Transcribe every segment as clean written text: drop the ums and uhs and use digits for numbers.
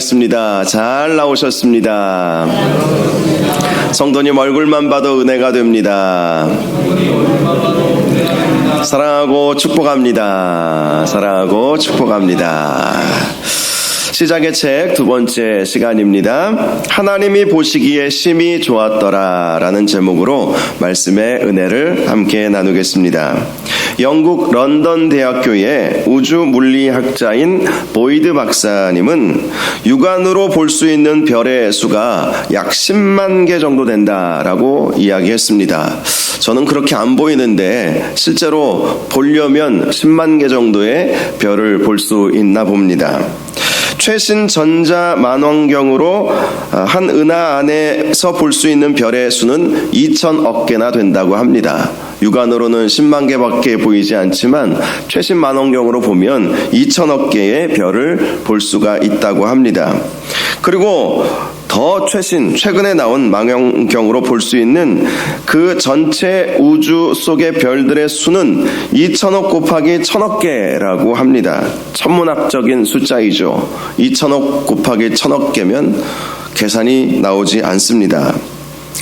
습니다. 잘 나오셨습니다. 성도님 얼굴만 봐도 은혜가 됩니다. 사랑하고 축복합니다. 사랑하고 축복합니다. 시작의 책 두 번째 시간입니다. 하나님이 보시기에 심히 좋았더라 라는 제목으로 말씀의 은혜를 함께 나누겠습니다. 영국 런던 대학교의 우주 물리학자인 보이드 박사님은 육안으로 볼 수 있는 별의 수가 약 10만 개 정도 된다라고 이야기했습니다. 저는 그렇게 안 보이는데 실제로 보려면 10만 개 정도의 별을 볼 수 있나 봅니다. 최신 전자 망원경으로 한 은하 안에서 볼 수 있는 별의 수는 2천억 개나 된다고 합니다. 육안으로는 10만 개밖에 보이지 않지만 최신 망원경으로 보면 2천억 개의 별을 볼 수가 있다고 합니다. 그리고 더 최근에 나온 망원경으로 볼 수 있는 그 전체 우주 속의 별들의 수는 2천억 곱하기 1천억 개라고 합니다. 천문학적인 숫자이죠. 2천억 곱하기 1천억 개면 계산이 나오지 않습니다.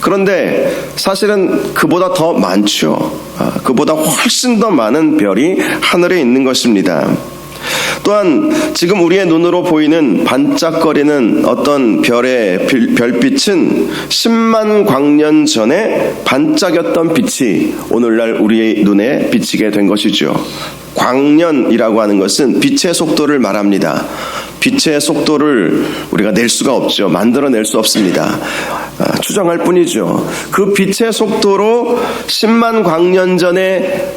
그런데 사실은 그보다 더 많죠. 그보다 훨씬 더 많은 별이 하늘에 있는 것입니다. 또한 지금 우리의 눈으로 보이는 반짝거리는 어떤 별의 별빛은 10만 광년 전에 반짝였던 빛이 오늘날 우리의 눈에 비치게 된 것이죠. 광년이라고 하는 것은 빛의 속도를 말합니다. 빛의 속도를 우리가 낼 수가 없죠. 만들어낼 수 없습니다. 추정할 뿐이죠. 그 빛의 속도로 10만 광년 전에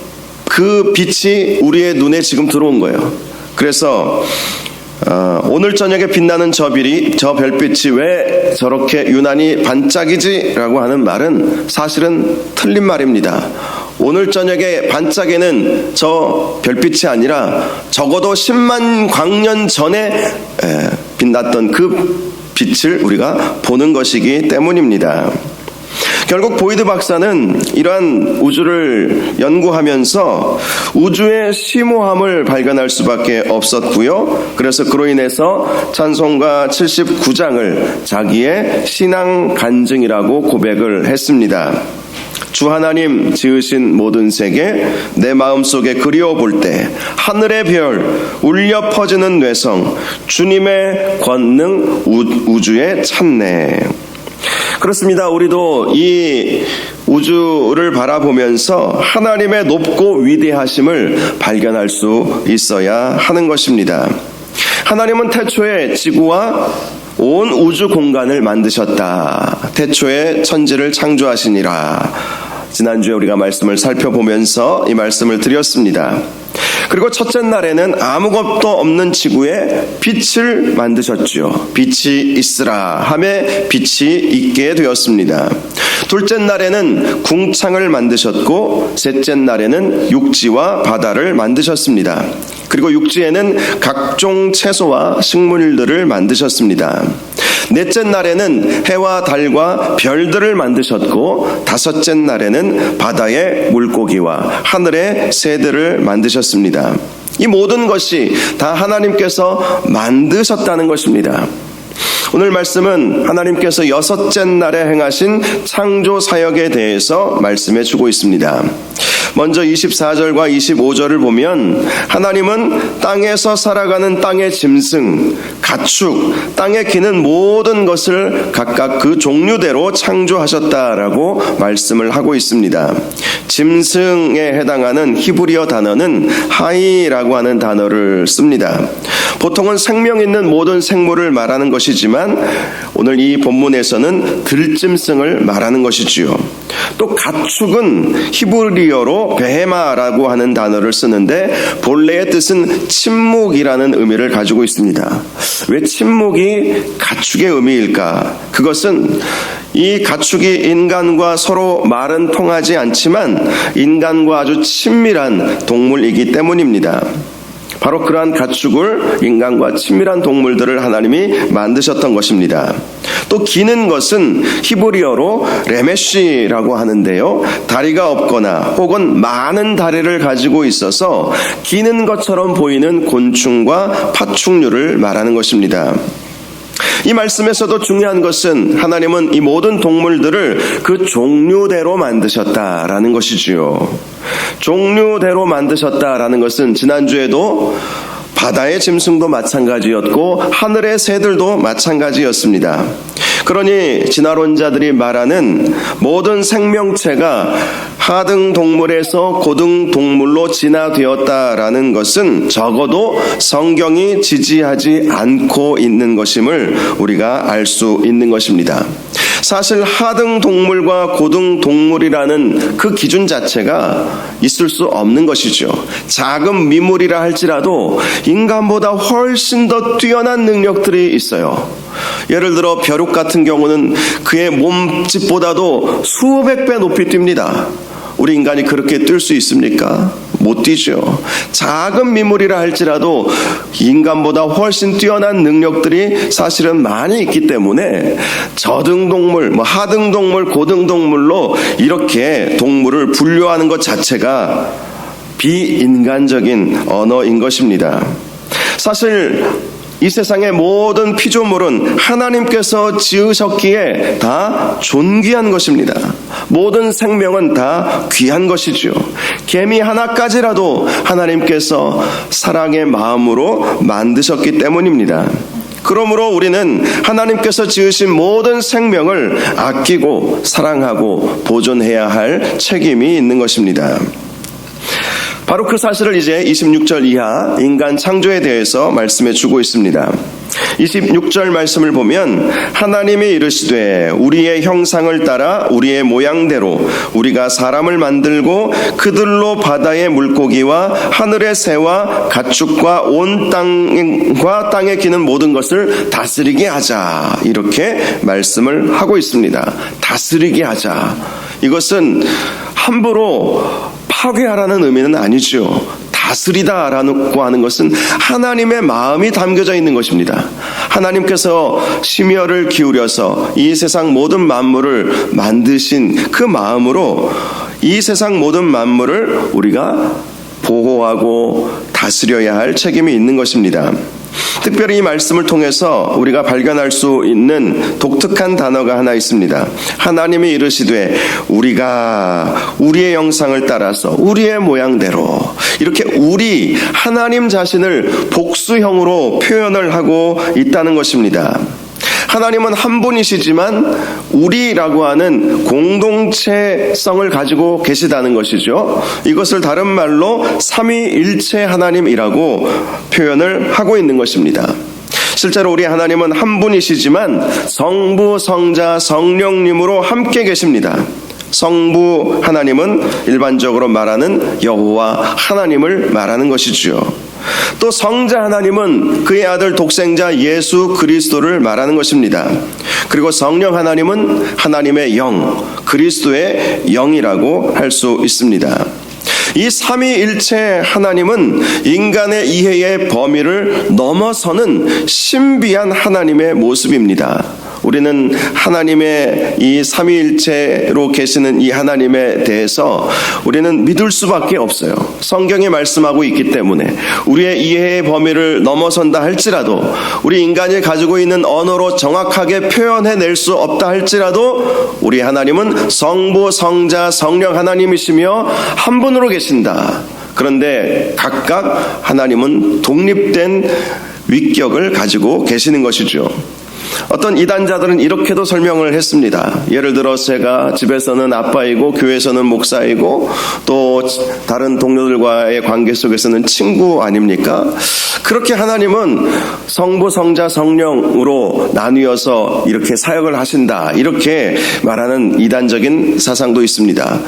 그 빛이 우리의 눈에 지금 들어온 거예요. 그래서 오늘 저녁에 빛나는 저 별빛이 왜 저렇게 유난히 반짝이지? 라고 하는 말은 사실은 틀린 말입니다. 오늘 저녁에 반짝이는 저 별빛이 아니라 적어도 10만 광년 전에 빛났던 그 빛을 우리가 보는 것이기 때문입니다. 결국 보이드 박사는 이러한 우주를 연구하면서 우주의 심오함을 발견할 수밖에 없었고요. 그래서 그로 인해서 찬송가 79장을 자기의 신앙 간증이라고 고백을 했습니다. 주 하나님 지으신 모든 세계 내 마음속에 그리워 볼 때 하늘의 별 울려 퍼지는 뇌성 주님의 권능 우주에 찾네. 그렇습니다. 우리도 이 우주를 바라보면서 하나님의 높고 위대하심을 발견할 수 있어야 하는 것입니다. 하나님은 태초에 지구와 온 우주 공간을 만드셨다. 태초에 천지를 창조하시니라. 지난주에 우리가 말씀을 살펴보면서 이 말씀을 드렸습니다. 그리고 첫째 날에는 아무것도 없는 지구에 빛을 만드셨죠. 빛이 있으라 하매 빛이 있게 되었습니다. 둘째 날에는 궁창을 만드셨고 셋째 날에는 육지와 바다를 만드셨습니다. 그리고 육지에는 각종 채소와 식물들을 만드셨습니다. 넷째 날에는 해와 달과 별들을 만드셨고 다섯째 날에는 바다의 물고기와 하늘의 새들을 만드셨습니다. 이 모든 것이 다 하나님께서 만드셨다는 것입니다. 오늘 말씀은 하나님께서 여섯째 날에 행하신 창조 사역에 대해서 말씀해 주고 있습니다. 먼저 24절과 25절을 보면 하나님은 땅에서 살아가는 땅의 짐승, 가축, 땅에 기는 모든 것을 각각 그 종류대로 창조하셨다라고 말씀을 하고 있습니다. 짐승에 해당하는 히브리어 단어는 하이라고 하는 단어를 씁니다. 보통은 생명 있는 모든 생물을 말하는 것이지만 오늘 이 본문에서는 들짐승을 말하는 것이지요. 또 가축은 히브리어로 베헤마라고 하는 단어를 쓰는데 본래의 뜻은 침묵이라는 의미를 가지고 있습니다. 왜 침묵이 가축의 의미일까? 그것은 이 가축이 인간과 서로 말은 통하지 않지만 인간과 아주 친밀한 동물이기 때문입니다. 바로 그러한 가축을 인간과 친밀한 동물들을 하나님이 만드셨던 것입니다. 또 기는 것은 히브리어로 레메쉬라고 하는데요. 다리가 없거나 혹은 많은 다리를 가지고 있어서 기는 것처럼 보이는 곤충과 파충류를 말하는 것입니다. 이 말씀에서도 중요한 것은 하나님은 이 모든 동물들을 그 종류대로 만드셨다라는 것이지요. 종류대로 만드셨다라는 것은 지난주에도 바다의 짐승도 마찬가지였고 하늘의 새들도 마찬가지였습니다. 그러니 진화론자들이 말하는 모든 생명체가 하등 동물에서 고등 동물로 진화되었다라는 것은 적어도 성경이 지지하지 않고 있는 것임을 우리가 알 수 있는 것입니다. 사실 하등 동물과 고등 동물이라는 그 기준 자체가 있을 수 없는 것이죠. 작은 미물이라 할지라도 인간보다 훨씬 더 뛰어난 능력들이 있어요. 예를 들어 벼룩 같은 경우는 그의 몸집보다도 수백 배 높이 뜁니다. 우리 인간이 그렇게 뛸 수 있습니까? 못 뛰죠. 작은 미물이라 할지라도 인간보다 훨씬 뛰어난 능력들이 사실은 많이 있기 때문에 저등동물, 하등동물, 고등동물로 이렇게 동물을 분류하는 것 자체가 비인간적인 언어인 것입니다. 사실 이 세상의 모든 피조물은 하나님께서 지으셨기에 다 존귀한 것입니다. 모든 생명은 다 귀한 것이죠. 개미 하나까지라도 하나님께서 사랑의 마음으로 만드셨기 때문입니다. 그러므로 우리는 하나님께서 지으신 모든 생명을 아끼고 사랑하고 보존해야 할 책임이 있는 것입니다. 바로 그 사실을 이제 26절 이하 인간 창조에 대해서 말씀해 주고 있습니다. 26절 말씀을 보면 하나님이 이르시되 우리의 형상을 따라 우리의 모양대로 우리가 사람을 만들고 그들로 바다의 물고기와 하늘의 새와 가축과 온 땅과 땅에 기는 모든 것을 다스리게 하자, 이렇게 말씀을 하고 있습니다. 다스리게 하자. 이것은 함부로 파괴하라는 의미는 아니죠. 다스리다라고 하는 것은 하나님의 마음이 담겨져 있는 것입니다. 하나님께서 심혈을 기울여서 이 세상 모든 만물을 만드신 그 마음으로 이 세상 모든 만물을 우리가 보호하고 다스려야 할 책임이 있는 것입니다. 특별히 이 말씀을 통해서 우리가 발견할 수 있는 독특한 단어가 하나 있습니다. 하나님이 이르시되 우리가 우리의 형상을 따라서 우리의 모양대로, 이렇게 우리 하나님 자신을 복수형으로 표현을 하고 있다는 것입니다. 하나님은 한 분이시지만 우리라고 하는 공동체성을 가지고 계시다는 것이죠. 이것을 다른 말로 삼위일체 하나님이라고 표현을 하고 있는 것입니다. 실제로 우리 하나님은 한 분이시지만 성부, 성자, 성령님으로 함께 계십니다. 성부 하나님은 일반적으로 말하는 여호와 하나님을 말하는 것이죠. 또 성자 하나님은 그의 아들 독생자 예수 그리스도를 말하는 것입니다. 그리고 성령 하나님은 하나님의 영, 그리스도의 영이라고 할 수 있습니다. 이 삼위일체 하나님은 인간의 이해의 범위를 넘어서는 신비한 하나님의 모습입니다. 우리는 하나님의 이 삼위일체로 계시는 이 하나님에 대해서 우리는 믿을 수밖에 없어요. 성경이 말씀하고 있기 때문에 우리의 이해의 범위를 넘어선다 할지라도, 우리 인간이 가지고 있는 언어로 정확하게 표현해낼 수 없다 할지라도 우리 하나님은 성부, 성자, 성령 하나님이시며 한 분으로 계신다. 그런데 각각 하나님은 독립된 위격을 가지고 계시는 것이죠. 어떤 이단자들은 이렇게도 설명을 했습니다. 예를 들어 제가 집에서는 아빠이고 교회에서는 목사이고 또 다른 동료들과의 관계 속에서는 친구 아닙니까? 그렇게 하나님은 성부, 성자, 성령으로 나뉘어서 이렇게 사역을 하신다, 이렇게 말하는 이단적인 사상도 있습니다.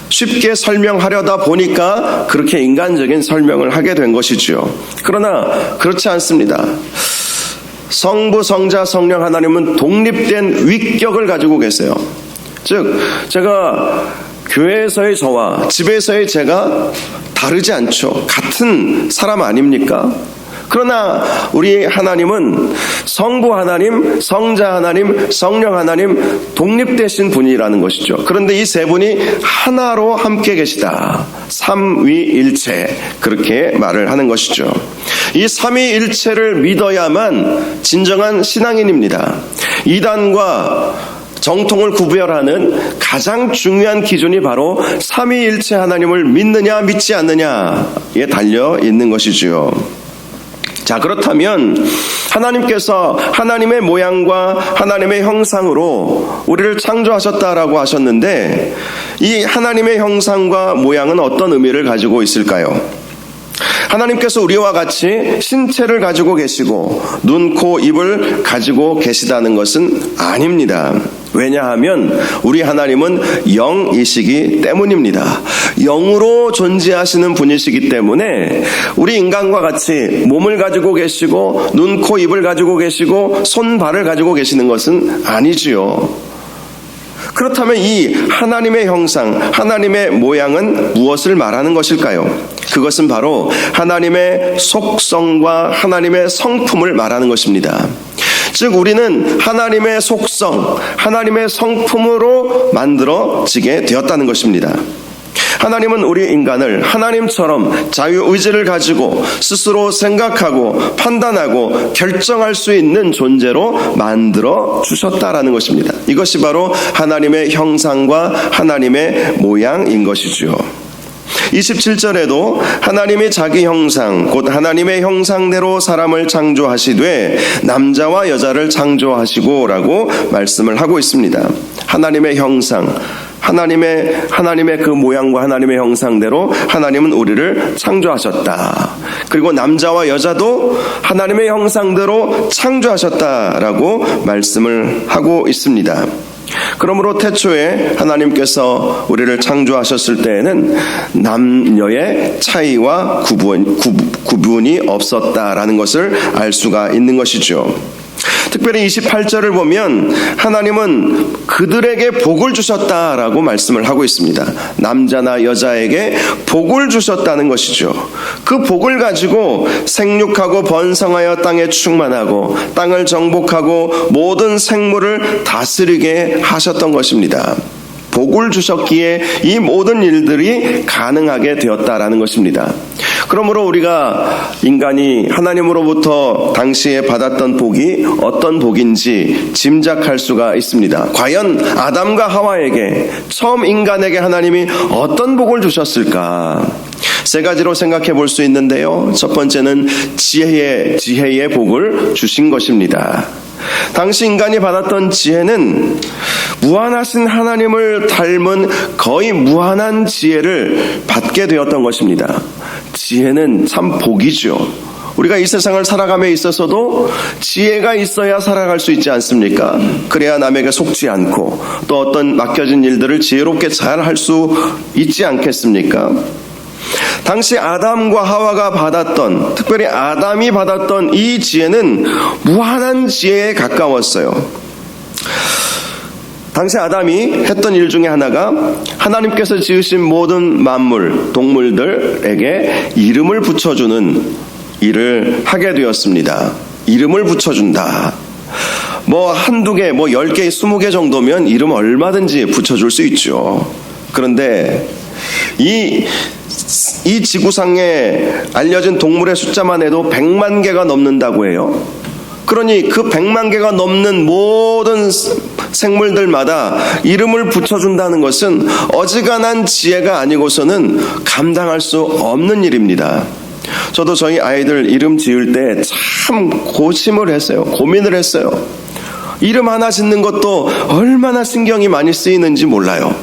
쉽게 설명하려다 보니까 그렇게 인간적인 설명을 하게 된 것이죠. 그러나 그렇지 않습니다. 성부, 성자, 성령 하나님은 독립된 위격을 가지고 계세요. 즉, 제가 교회에서의 저와 집에서의 제가 다르지 않죠. 같은 사람 아닙니까? 그러나 우리 하나님은 성부 하나님, 성자 하나님, 성령 하나님 독립되신 분이라는 것이죠. 그런데 이 세 분이 하나로 함께 계시다. 삼위일체, 그렇게 말을 하는 것이죠. 이 삼위일체를 믿어야만 진정한 신앙인입니다. 이단과 정통을 구별하는 가장 중요한 기준이 바로 삼위일체 하나님을 믿느냐 믿지 않느냐에 달려 있는 것이지요. 자, 그렇다면 하나님께서 하나님의 모양과 하나님의 형상으로 우리를 창조하셨다라고 하셨는데, 이 하나님의 형상과 모양은 어떤 의미를 가지고 있을까요? 하나님께서 우리와 같이 신체를 가지고 계시고 눈, 코, 입을 가지고 계시다는 것은 아닙니다. 왜냐하면 우리 하나님은 영이시기 때문입니다. 영으로 존재하시는 분이시기 때문에 우리 인간과 같이 몸을 가지고 계시고 눈, 코, 입을 가지고 계시고 손, 발을 가지고 계시는 것은 아니지요. 그렇다면 이 하나님의 형상, 하나님의 모양은 무엇을 말하는 것일까요? 그것은 바로 하나님의 속성과 하나님의 성품을 말하는 것입니다. 즉 우리는 하나님의 속성, 하나님의 성품으로 만들어지게 되었다는 것입니다. 하나님은 우리 인간을 하나님처럼 자유의지를 가지고 스스로 생각하고 판단하고 결정할 수 있는 존재로 만들어 주셨다라는 것입니다. 이것이 바로 하나님의 형상과 하나님의 모양인 것이죠. 27절에도 하나님이 자기 형상 곧 하나님의 형상대로 사람을 창조하시되 남자와 여자를 창조하시고 라고 말씀을 하고 있습니다. 하나님의 형상, 하나님의 그 모양과 하나님의 형상대로 하나님은 우리를 창조하셨다. 그리고 남자와 여자도 하나님의 형상대로 창조하셨다라고 말씀을 하고 있습니다. 그러므로 태초에 하나님께서 우리를 창조하셨을 때에는 남녀의 차이와 구분이 없었다라는 것을 알 수가 있는 것이죠. 특별히 28절을 보면 하나님은 그들에게 복을 주셨다라고 말씀을 하고 있습니다. 남자나 여자에게 복을 주셨다는 것이죠. 그 복을 가지고 생육하고 번성하여 땅에 충만하고 땅을 정복하고 모든 생물을 다스리게 하셨던 것입니다. 복을 주셨기에 이 모든 일들이 가능하게 되었다라는 것입니다. 그러므로 우리가 인간이 하나님으로부터 당시에 받았던 복이 어떤 복인지 짐작할 수가 있습니다. 과연 아담과 하와에게, 처음 인간에게 하나님이 어떤 복을 주셨을까? 세 가지로 생각해 볼 수 있는데요. 첫 번째는 지혜의 복을 주신 것입니다. 당시 인간이 받았던 지혜는 무한하신 하나님을 닮은 거의 무한한 지혜를 받게 되었던 것입니다. 지혜는 참 복이죠. 우리가 이 세상을 살아감에 있어서도 지혜가 있어야 살아갈 수 있지 않습니까? 그래야 남에게 속지 않고 또 어떤 맡겨진 일들을 지혜롭게 잘 할 수 있지 않겠습니까? 당시 아담과 하와가 받았던, 특별히 아담이 받았던 이 지혜는 무한한 지혜에 가까웠어요. 당시 아담이 했던 일 중에 하나가 하나님께서 지으신 모든 만물, 동물들에게 이름을 붙여주는 일을 하게 되었습니다. 이름을 붙여준다. 한두 개, 10개, 20개 정도면 이름 얼마든지 붙여줄 수 있죠. 그런데 이 지구상에 알려진 동물의 숫자만 해도 100만 개가 넘는다고 해요. 그러니 그 100만 개가 넘는 모든 생물들마다 이름을 붙여준다는 것은 어지간한 지혜가 아니고서는 감당할 수 없는 일입니다. 저도 저희 아이들 이름 지을 때 참 고심을 했어요. 고민을 했어요. 이름 하나 짓는 것도 얼마나 신경이 많이 쓰이는지 몰라요.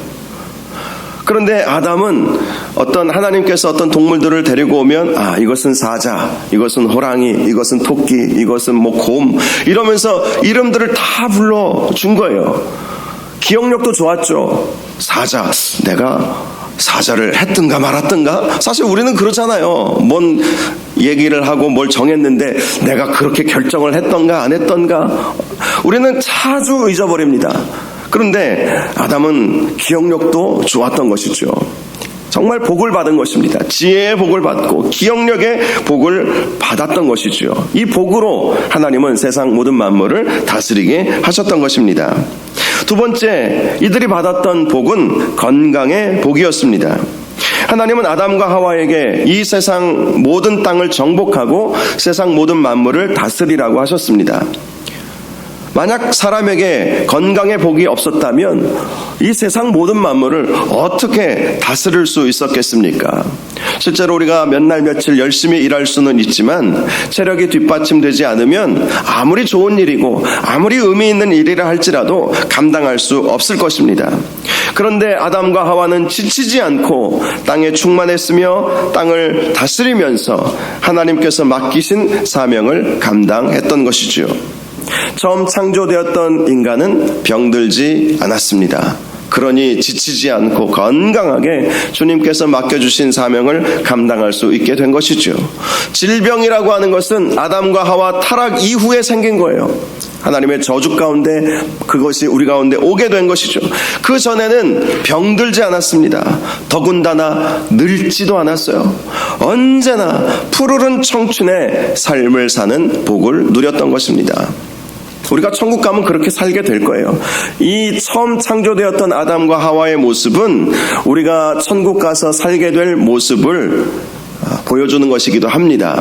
그런데 아담은 하나님께서 어떤 동물들을 데리고 오면 이것은 사자, 이것은 호랑이, 이것은 토끼, 이것은 곰 이러면서 이름들을 다 불러준 거예요. 기억력도 좋았죠. 사자, 내가 사자를 했든가 말았든가? 사실 우리는 그러잖아요. 뭔 얘기를 하고 뭘 정했는데 내가 그렇게 결정을 했던가 안 했던가? 우리는 자주 잊어버립니다. 그런데 아담은 기억력도 좋았던 것이죠. 정말 복을 받은 것입니다. 지혜의 복을 받고 기억력의 복을 받았던 것이죠. 이 복으로 하나님은 세상 모든 만물을 다스리게 하셨던 것입니다. 두 번째, 이들이 받았던 복은 건강의 복이었습니다. 하나님은 아담과 하와에게 이 세상 모든 땅을 정복하고 세상 모든 만물을 다스리라고 하셨습니다. 만약 사람에게 건강의 복이 없었다면 이 세상 모든 만물을 어떻게 다스릴 수 있었겠습니까? 실제로 우리가 몇 날 며칠 열심히 일할 수는 있지만 체력이 뒷받침되지 않으면 아무리 좋은 일이고 아무리 의미 있는 일이라 할지라도 감당할 수 없을 것입니다. 그런데 아담과 하와는 지치지 않고 땅에 충만했으며 땅을 다스리면서 하나님께서 맡기신 사명을 감당했던 것이죠. 처음 창조되었던 인간은 병들지 않았습니다. 그러니 지치지 않고 건강하게 주님께서 맡겨주신 사명을 감당할 수 있게 된 것이죠. 질병이라고 하는 것은 아담과 하와 타락 이후에 생긴 거예요. 하나님의 저주 가운데 그것이 우리 가운데 오게 된 것이죠. 그 전에는 병들지 않았습니다. 더군다나 늙지도 않았어요. 언제나 푸르른 청춘의 삶을 사는 복을 누렸던 것입니다. 우리가 천국 가면 그렇게 살게 될 거예요. 이 처음 창조되었던 아담과 하와의 모습은 우리가 천국 가서 살게 될 모습을 보여주는 것이기도 합니다.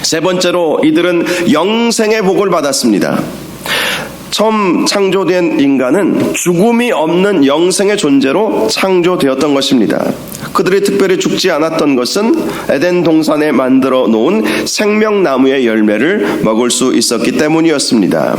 세 번째로 이들은 영생의 복을 받았습니다. 처음 창조된 인간은 죽음이 없는 영생의 존재로 창조되었던 것입니다. 그들이 특별히 죽지 않았던 것은 에덴 동산에 만들어 놓은 생명나무의 열매를 먹을 수 있었기 때문이었습니다.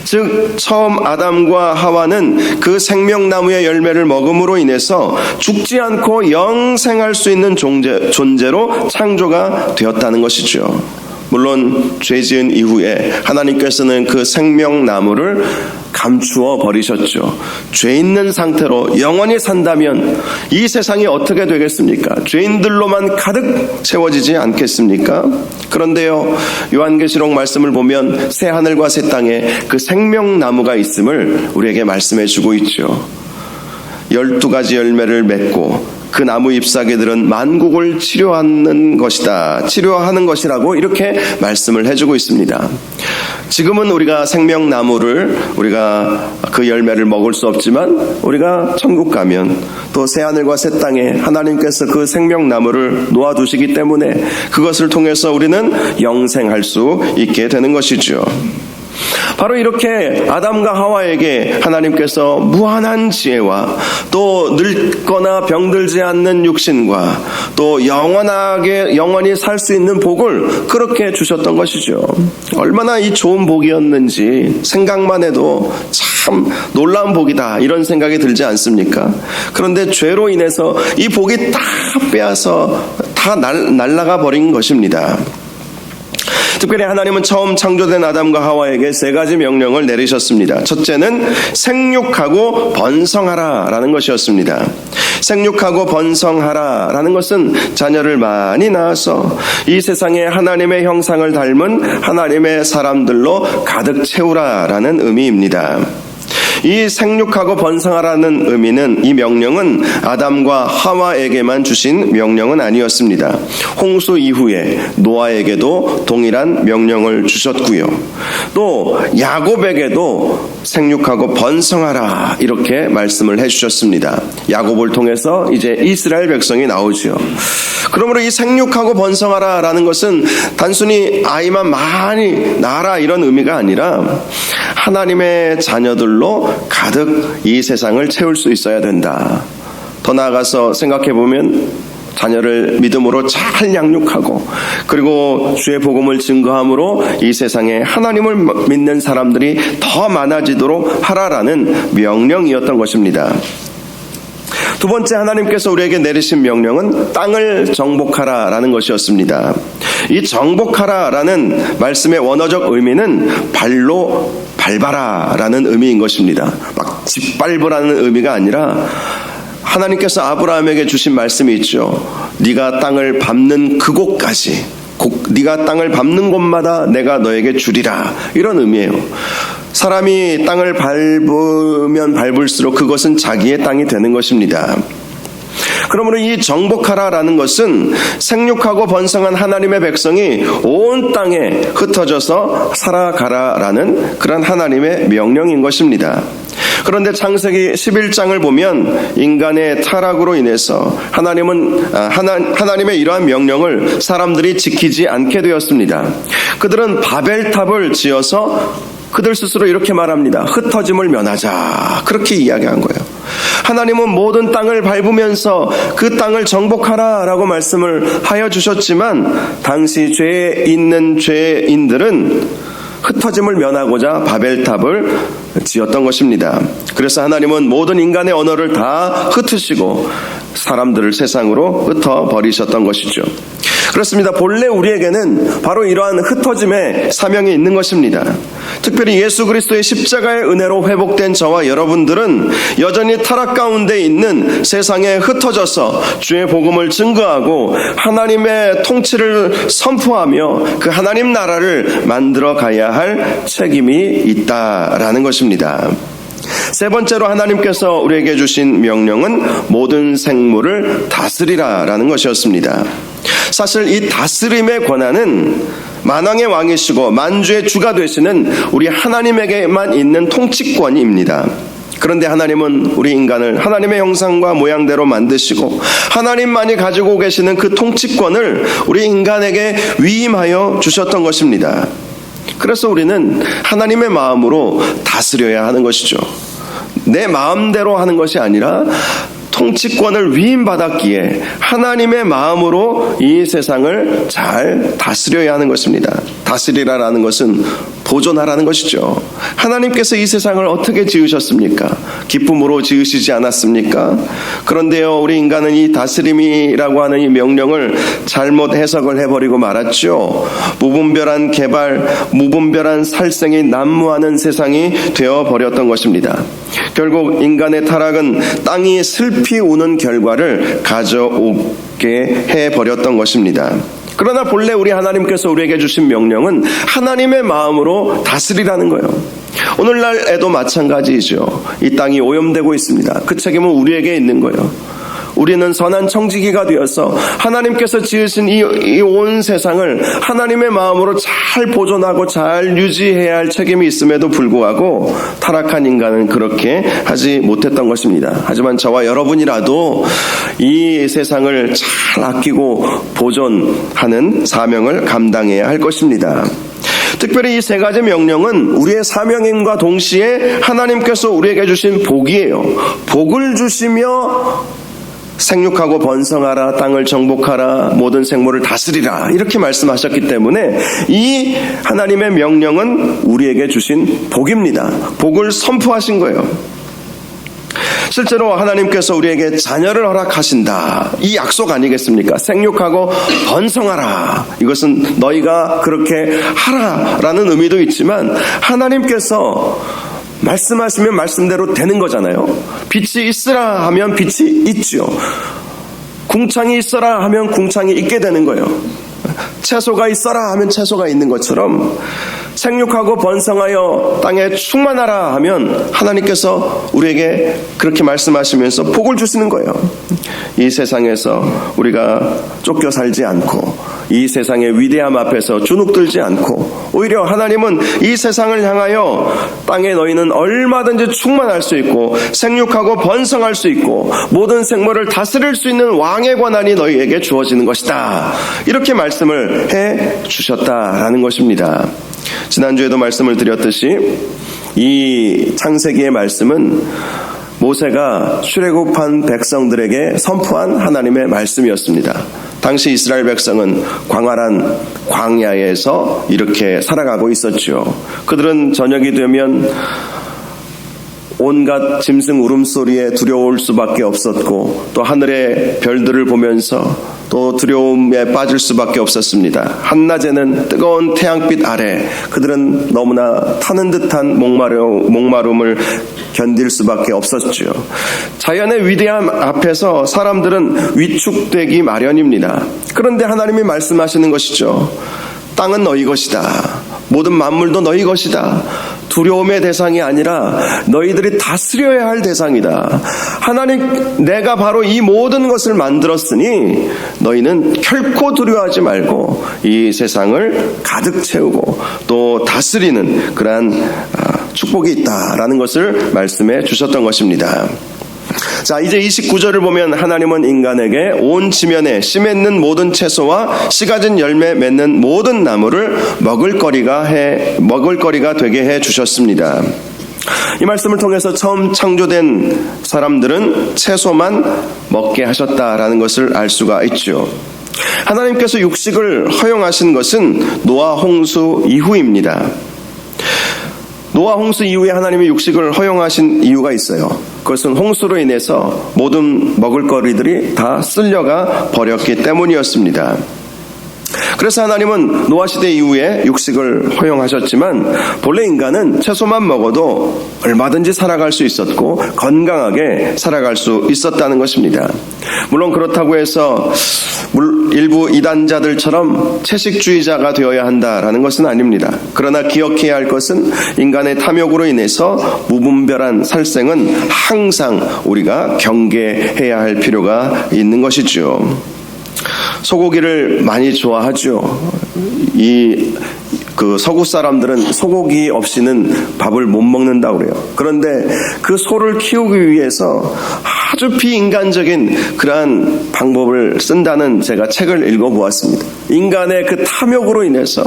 즉 처음 아담과 하와는 그 생명나무의 열매를 먹음으로 인해서 죽지 않고 영생할 수 있는 존재로 창조가 되었다는 것이죠. 물론 죄 지은 이후에 하나님께서는 그 생명나무를 감추어 버리셨죠. 죄 있는 상태로 영원히 산다면 이 세상이 어떻게 되겠습니까? 죄인들로만 가득 채워지지 않겠습니까? 그런데요, 요한계시록 말씀을 보면 새 하늘과 새 땅에 그 생명나무가 있음을 우리에게 말씀해 주고 있죠. 12가지 열매를 맺고 그 나무 잎사귀들은 만국을 치료하는 것이라고 이렇게 말씀을 해주고 있습니다. 지금은 우리가 생명나무를 우리가 그 열매를 먹을 수 없지만 우리가 천국 가면 또 새하늘과 새 땅에 하나님께서 그 생명나무를 놓아두시기 때문에 그것을 통해서 우리는 영생할 수 있게 되는 것이죠. 바로 이렇게 아담과 하와에게 하나님께서 무한한 지혜와 또 늙거나 병들지 않는 육신과 또 영원히 살 수 있는 복을 그렇게 주셨던 것이죠. 얼마나 이 좋은 복이었는지 생각만 해도 참 놀라운 복이다 이런 생각이 들지 않습니까? 그런데 죄로 인해서 이 복이 다 빼앗아 다 날아가 버린 것입니다. 특별히 하나님은 처음 창조된 아담과 하와에게 세 가지 명령을 내리셨습니다. 첫째는 생육하고 번성하라 라는 것이었습니다. 생육하고 번성하라 라는 것은 자녀를 많이 낳아서 이 세상에 하나님의 형상을 닮은 하나님의 사람들로 가득 채우라 라는 의미입니다. 이 생육하고 번성하라는 의미는 이 명령은 아담과 하와에게만 주신 명령은 아니었습니다. 홍수 이후에 노아에게도 동일한 명령을 주셨고요. 또 야곱에게도 생육하고 번성하라 이렇게 말씀을 해주셨습니다. 야곱을 통해서 이제 이스라엘 백성이 나오죠. 그러므로 이 생육하고 번성하라 라는 것은 단순히 아이만 많이 낳아라 이런 의미가 아니라 하나님의 자녀들로 가득 이 세상을 채울 수 있어야 된다. 더 나아가서 생각해보면 자녀를 믿음으로 잘 양육하고 그리고 주의 복음을 증거함으로 이 세상에 하나님을 믿는 사람들이 더 많아지도록 하라라는 명령이었던 것입니다. 두 번째, 하나님께서 우리에게 내리신 명령은 땅을 정복하라라는 것이었습니다. 이 정복하라라는 말씀의 원어적 의미는 발로 밟아라라는 의미인 것입니다. 막 짓밟으라는 의미가 아니라 하나님께서 아브라함에게 주신 말씀이 있죠. 네가 땅을 밟는 그곳까지, 네가 땅을 밟는 곳마다 내가 너에게 주리라, 이런 의미예요. 사람이 땅을 밟으면 밟을수록 그것은 자기의 땅이 되는 것입니다. 그러므로 이 정복하라라는 것은 생육하고 번성한 하나님의 백성이 온 땅에 흩어져서 살아가라라는 그런 하나님의 명령인 것입니다. 그런데 창세기 11장을 보면 인간의 타락으로 인해서 하나님의 이러한 명령을 사람들이 지키지 않게 되었습니다. 그들은 바벨탑을 지어서 그들 스스로 이렇게 말합니다. 흩어짐을 면하자. 그렇게 이야기한 거예요. 하나님은 모든 땅을 밟으면서 그 땅을 정복하라 라고 말씀을 하여 주셨지만 당시 죄에 있는 죄인들은 흩어짐을 면하고자 바벨탑을 지었던 것입니다. 그래서 하나님은 모든 인간의 언어를 다 흩으시고 사람들을 세상으로 흩어버리셨던 것이죠. 그렇습니다. 본래 우리에게는 바로 이러한 흩어짐의 사명이 있는 것입니다. 특별히 예수 그리스도의 십자가의 은혜로 회복된 저와 여러분들은 여전히 타락 가운데 있는 세상에 흩어져서 주의 복음을 증거하고 하나님의 통치를 선포하며 그 하나님 나라를 만들어 가야 할 책임이 있다라는 것입니다. 세 번째로 하나님께서 우리에게 주신 명령은 모든 생물을 다스리라라는 것이었습니다. 사실 이 다스림의 권한은 만왕의 왕이시고 만주의 주가 되시는 우리 하나님에게만 있는 통치권입니다. 그런데 하나님은 우리 인간을 하나님의 형상과 모양대로 만드시고 하나님만이 가지고 계시는 그 통치권을 우리 인간에게 위임하여 주셨던 것입니다. 그래서 우리는 하나님의 마음으로 다스려야 하는 것이죠. 내 마음대로 하는 것이 아니라 통치권을 위임받았기에 하나님의 마음으로 이 세상을 잘 다스려야 하는 것입니다. 다스리라라는 것은 보존하라는 것이죠. 하나님께서 이 세상을 어떻게 지으셨습니까? 기쁨으로 지으시지 않았습니까? 그런데요, 우리 인간은 이 다스림이라고 하는 이 명령을 잘못 해석을 해버리고 말았죠. 무분별한 개발, 무분별한 살생이 난무하는 세상이 되어버렸던 것입니다. 결국 인간의 타락은 땅이 슬피 우는 결과를 가져오게 해버렸던 것입니다. 그러나 본래 우리 하나님께서 우리에게 주신 명령은 하나님의 마음으로 다스리라는 거예요. 오늘날에도 마찬가지이죠. 이 땅이 오염되고 있습니다. 그 책임은 우리에게 있는 거예요. 우리는 선한 청지기가 되어서 하나님께서 지으신 이 온 세상을 하나님의 마음으로 잘 보존하고 잘 유지해야 할 책임이 있음에도 불구하고 타락한 인간은 그렇게 하지 못했던 것입니다. 하지만 저와 여러분이라도 이 세상을 잘 아끼고 보존하는 사명을 감당해야 할 것입니다. 특별히 이 세 가지 명령은 우리의 사명임과 동시에 하나님께서 우리에게 주신 복이에요. 복을 주시며 생육하고 번성하라, 땅을 정복하라, 모든 생물을 다스리라 이렇게 말씀하셨기 때문에 이 하나님의 명령은 우리에게 주신 복입니다. 복을 선포하신 거예요. 실제로 하나님께서 우리에게 자녀를 허락하신다. 이 약속 아니겠습니까? 생육하고 번성하라. 이것은 너희가 그렇게 하라라는 의미도 있지만 하나님께서 말씀하시면 말씀대로 되는 거잖아요. 빛이 있으라 하면 빛이 있죠. 궁창이 있어라 하면 궁창이 있게 되는 거예요. 채소가 있어라 하면 채소가 있는 것처럼 생육하고 번성하여 땅에 충만하라 하면 하나님께서 우리에게 그렇게 말씀하시면서 복을 주시는 거예요. 이 세상에서 우리가 쫓겨 살지 않고 이 세상의 위대함 앞에서 주눅들지 않고 오히려 하나님은 이 세상을 향하여 땅에 너희는 얼마든지 충만할 수 있고 생육하고 번성할 수 있고 모든 생물을 다스릴 수 있는 왕의 권한이 너희에게 주어지는 것이다. 이렇게 말씀을 해 주셨다라는 것입니다. 지난주에도 말씀을 드렸듯이 이 창세기의 말씀은 모세가 출애굽한 백성들에게 선포한 하나님의 말씀이었습니다. 당시 이스라엘 백성은 광활한 광야에서 이렇게 살아가고 있었죠. 그들은 저녁이 되면 온갖 짐승 울음소리에 두려울 수밖에 없었고 또 하늘의 별들을 보면서 또 두려움에 빠질 수밖에 없었습니다. 한낮에는 뜨거운 태양빛 아래 그들은 너무나 타는 듯한 목마름을 견딜 수밖에 없었죠. 자연의 위대함 앞에서 사람들은 위축되기 마련입니다. 그런데 하나님이 말씀하시는 것이죠. 땅은 너희 것이다. 모든 만물도 너희 것이다. 두려움의 대상이 아니라 너희들이 다스려야 할 대상이다. 하나님, 내가 바로 이 모든 것을 만들었으니 너희는 결코 두려워하지 말고 이 세상을 가득 채우고 또 다스리는 그러한 축복이 있다라는 것을 말씀해 주셨던 것입니다. 자, 이제 29절을 보면 하나님은 인간에게 온 지면에 씨 맺는 모든 채소와 씨 가진 열매 맺는 모든 나무를 먹을거리가 되게 해 주셨습니다. 이 말씀을 통해서 처음 창조된 사람들은 채소만 먹게 하셨다라는 것을 알 수가 있죠. 하나님께서 육식을 허용하신 것은 노아 홍수 이후입니다. 노아 홍수 이후에 하나님이 육식을 허용하신 이유가 있어요. 그것은 홍수로 인해서 모든 먹을거리들이 다 쓸려가 버렸기 때문이었습니다. 그래서 하나님은 노아 시대 이후에 육식을 허용하셨지만 본래 인간은 채소만 먹어도 얼마든지 살아갈 수 있었고 건강하게 살아갈 수 있었다는 것입니다. 물론 그렇다고 해서 일부 이단자들처럼 채식주의자가 되어야 한다라는 것은 아닙니다. 그러나 기억해야 할 것은 인간의 탐욕으로 인해서 무분별한 살생은 항상 우리가 경계해야 할 필요가 있는 것이죠. 소고기를 많이 좋아하죠. 서구 사람들은 소고기 없이는 밥을 못 먹는다고 그래요. 그런데 그 소를 키우기 위해서 아주 비인간적인 그러한 방법을 쓴다는 제가 책을 읽어보았습니다. 인간의 그 탐욕으로 인해서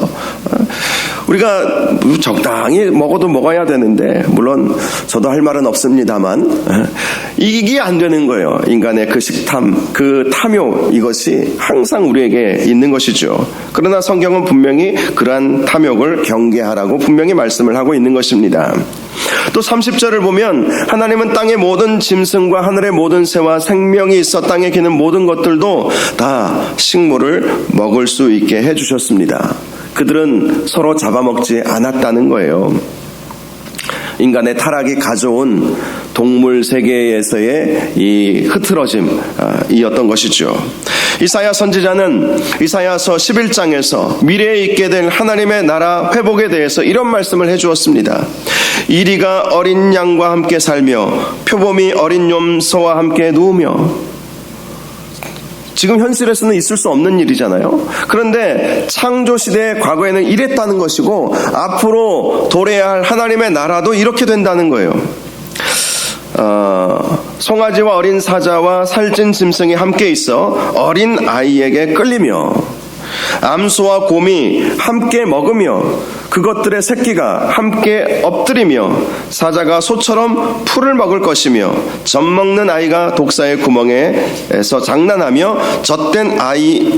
우리가 적당히 먹어도 먹어야 되는데, 물론 저도 할 말은 없습니다만 이게 안 되는 거예요. 인간의 그 식탐, 그 탐욕, 이것이 항상 우리에게 있는 것이죠. 그러나 성경은 분명히 그러한 탐욕을 경계하라고 분명히 말씀을 하고 있는 것입니다. 또 30절을 보면 하나님은 땅의 모든 짐승과 하늘의 모든 새와 생명이 있어 땅에 기는 모든 것들도 다 식물을 먹을 수 있게 해주셨습니다. 그들은 서로 잡아먹지 않았다는 거예요. 인간의 타락이 가져온 동물 세계에서의 이 흐트러짐이었던 것이죠. 이사야 선지자는 이사야서 11장에서 미래에 있게 될 하나님의 나라 회복에 대해서 이런 말씀을 해주었습니다. 이리가 어린 양과 함께 살며 표범이 어린 염소와 함께 누우며. 지금 현실에서는 있을 수 없는 일이잖아요. 그런데 창조시대의 과거에는 이랬다는 것이고 앞으로 도래해야 할 하나님의 나라도 이렇게 된다는 거예요. 송아지와 어린 사자와 살찐 짐승이 함께 있어 어린 아이에게 끌리며 암소와 곰이 함께 먹으며 그것들의 새끼가 함께 엎드리며 사자가 소처럼 풀을 먹을 것이며 젖먹는 아이가 독사의 구멍에서 장난하며 젖된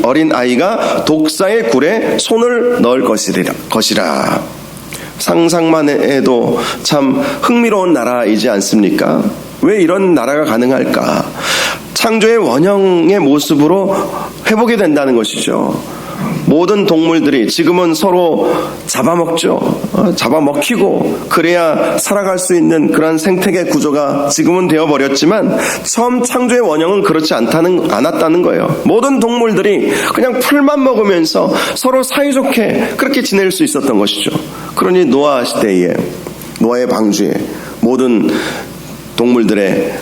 어린 아이가 독사의 굴에 손을 넣을 것이라. 상상만 해도 참 흥미로운 나라이지 않습니까? 왜 이런 나라가 가능할까? 창조의 원형의 모습으로 회복이 된다는 것이죠. 모든 동물들이 지금은 서로 잡아먹죠. 잡아먹히고 그래야 살아갈 수 있는 그런 생태계 구조가 지금은 되어버렸지만 처음 창조의 원형은 그렇지 않았다는 거예요. 모든 동물들이 그냥 풀만 먹으면서 서로 사이좋게 그렇게 지낼 수 있었던 것이죠. 그러니 노아 시대에, 노아의 방주에 모든 동물들의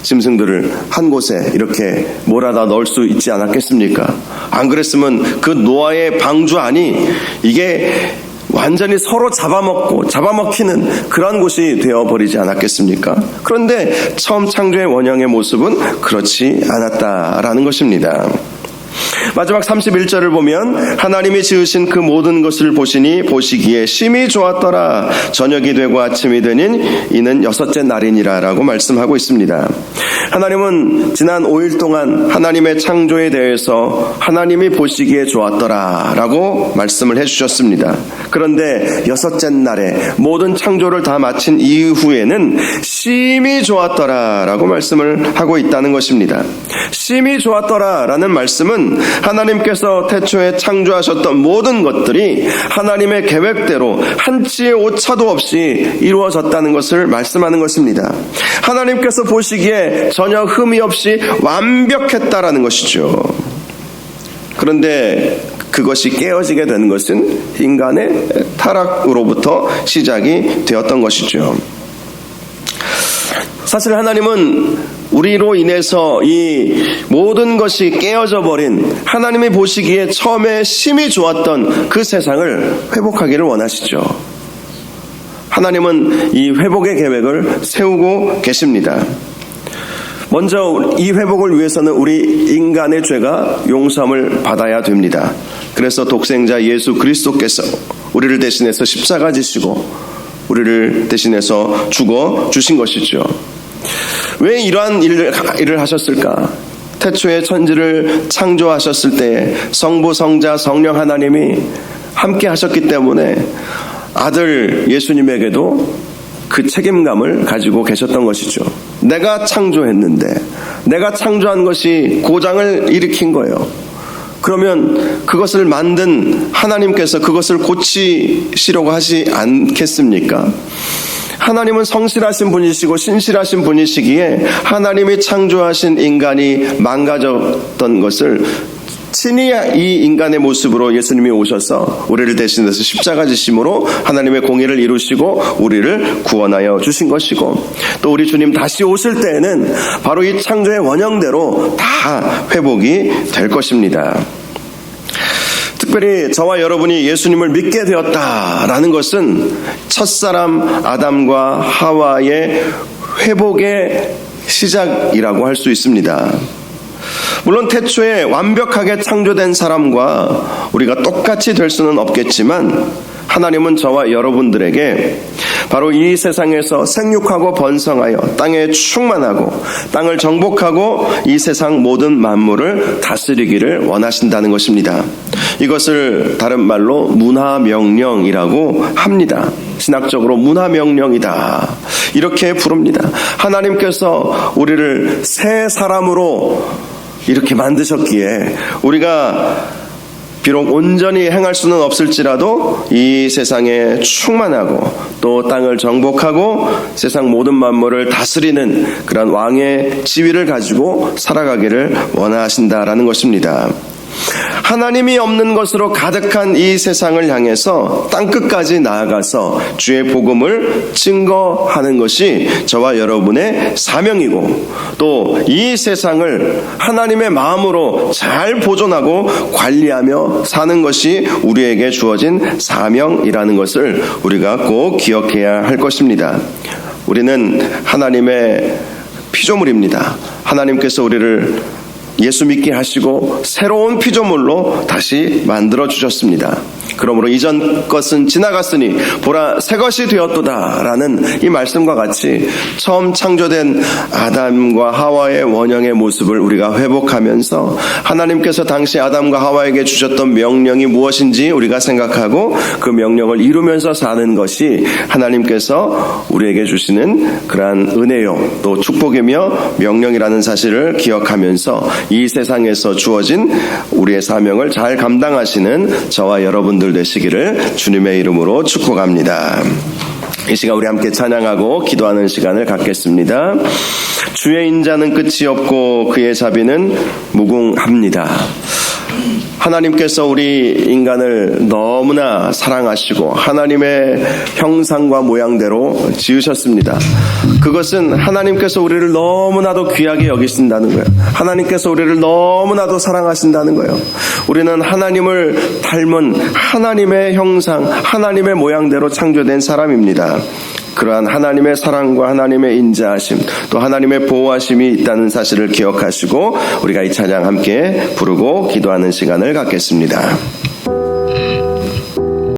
짐승들을 한 곳에 이렇게 몰아다 넣을 수 있지 않았겠습니까? 안 그랬으면 그 노아의 방주 안이 이게 완전히 서로 잡아먹히는 그런 곳이 되어버리지 않았겠습니까? 그런데 처음 창조의 원형의 모습은 그렇지 않았다라는 것입니다. 마지막 31절을 보면 하나님이 지으신 그 모든 것을 보시기에 심히 좋았더라. 저녁이 되고 아침이 되니 이는 여섯째 날이니라 라고 말씀하고 있습니다. 하나님은 지난 5일 동안 하나님의 창조에 대해서 하나님이 보시기에 좋았더라 라고 말씀을 해주셨습니다. 그런데 여섯째 날에 모든 창조를 다 마친 이후에는 심히 좋았더라 라고 말씀을 하고 있다는 것입니다. 심히 좋았더라 라는 말씀은 하나님께서 태초에 창조하셨던 모든 것들이 하나님의 계획대로 한치의 오차도 없이 이루어졌다는 것을 말씀하는 것입니다. 하나님께서 보시기에 전혀 흠이 없이 완벽했다라는 것이죠. 그런데 그것이 깨어지게 되는 것은 인간의 타락으로부터 시작이 되었던 것이죠. 사실 하나님은 우리로 인해서 이 모든 것이 깨어져 버린, 하나님이 보시기에 처음에 심히 좋았던 그 세상을 회복하기를 원하시죠. 하나님은 이 회복의 계획을 세우고 계십니다. 먼저 이 회복을 위해서는 우리 인간의 죄가 용서함을 받아야 됩니다. 그래서 독생자 예수 그리스도께서 우리를 대신해서 십자가 지시고 우리를 대신해서 죽어 주신 것이죠. 왜 이러한 일을 하셨을까? 태초에 천지를 창조하셨을 때 성부, 성자, 성령 하나님이 함께 하셨기 때문에 아들 예수님에게도 그 책임감을 가지고 계셨던 것이죠. 내가 창조했는데, 내가 창조한 것이 고장을 일으킨 거예요. 그러면 그것을 만든 하나님께서 그것을 고치시려고 하지 않겠습니까? 하나님은 성실하신 분이시고 신실하신 분이시기에 하나님이 창조하신 인간이 망가졌던 것을 친히 이 인간의 모습으로 예수님이 오셔서 우리를 대신해서 십자가 지심으로 하나님의 공의를 이루시고 우리를 구원하여 주신 것이고, 또 우리 주님 다시 오실 때에는 바로 이 창조의 원형대로 다 회복이 될 것입니다. 특별히 저와 여러분이 예수님을 믿게 되었다라는 것은 첫사람 아담과 하와의 회복의 시작이라고 할 수 있습니다. 물론 태초에 완벽하게 창조된 사람과 우리가 똑같이 될 수는 없겠지만 하나님은 저와 여러분들에게 바로 이 세상에서 생육하고 번성하여 땅에 충만하고 땅을 정복하고 이 세상 모든 만물을 다스리기를 원하신다는 것입니다. 이것을 다른 말로 문화명령이라고 합니다. 신학적으로 문화명령이다, 이렇게 부릅니다. 하나님께서 우리를 새 사람으로 이렇게 만드셨기에 우리가 비록 온전히 행할 수는 없을지라도 이 세상에 충만하고 또 땅을 정복하고 세상 모든 만물을 다스리는 그런 왕의 지위를 가지고 살아가기를 원하신다라는 것입니다. 하나님이 없는 것으로 가득한 이 세상을 향해서 땅끝까지 나아가서 주의 복음을 증거하는 것이 저와 여러분의 사명이고, 또 이 세상을 하나님의 마음으로 잘 보존하고 관리하며 사는 것이 우리에게 주어진 사명이라는 것을 우리가 꼭 기억해야 할 것입니다. 우리는 하나님의 피조물입니다. 하나님께서 우리를 예수 믿게 하시고 새로운 피조물로 다시 만들어 주셨습니다. 그러므로 이전 것은 지나갔으니 보라 새 것이 되었도다 라는 이 말씀과 같이 처음 창조된 아담과 하와의 원형의 모습을 우리가 회복하면서 하나님께서 당시 아담과 하와에게 주셨던 명령이 무엇인지 우리가 생각하고 그 명령을 이루면서 사는 것이 하나님께서 우리에게 주시는 그러한 은혜요 또 축복이며 명령이라는 사실을 기억하면서 이 세상에서 주어진 우리의 사명을 잘 감당하시는 저와 여러분들 되시기를 주님의 이름으로 축복합니다. 이 시간 우리 함께 찬양하고 기도하는 시간을 갖겠습니다. 주의 인자는 끝이 없고 그의 자비는 무궁합니다. 하나님께서 우리 인간을 너무나 사랑하시고 하나님의 형상과 모양대로 지으셨습니다. 그것은 하나님께서 우리를 너무나도 귀하게 여기신다는 거예요. 하나님께서 우리를 너무나도 사랑하신다는 거예요. 우리는 하나님을 닮은 하나님의 형상, 하나님의 모양대로 창조된 사람입니다. 그러한 하나님의 사랑과 하나님의 인자하심 또 하나님의 보호하심이 있다는 사실을 기억하시고 우리가 이 찬양 함께 부르고 기도하는 시간을 갖겠습니다.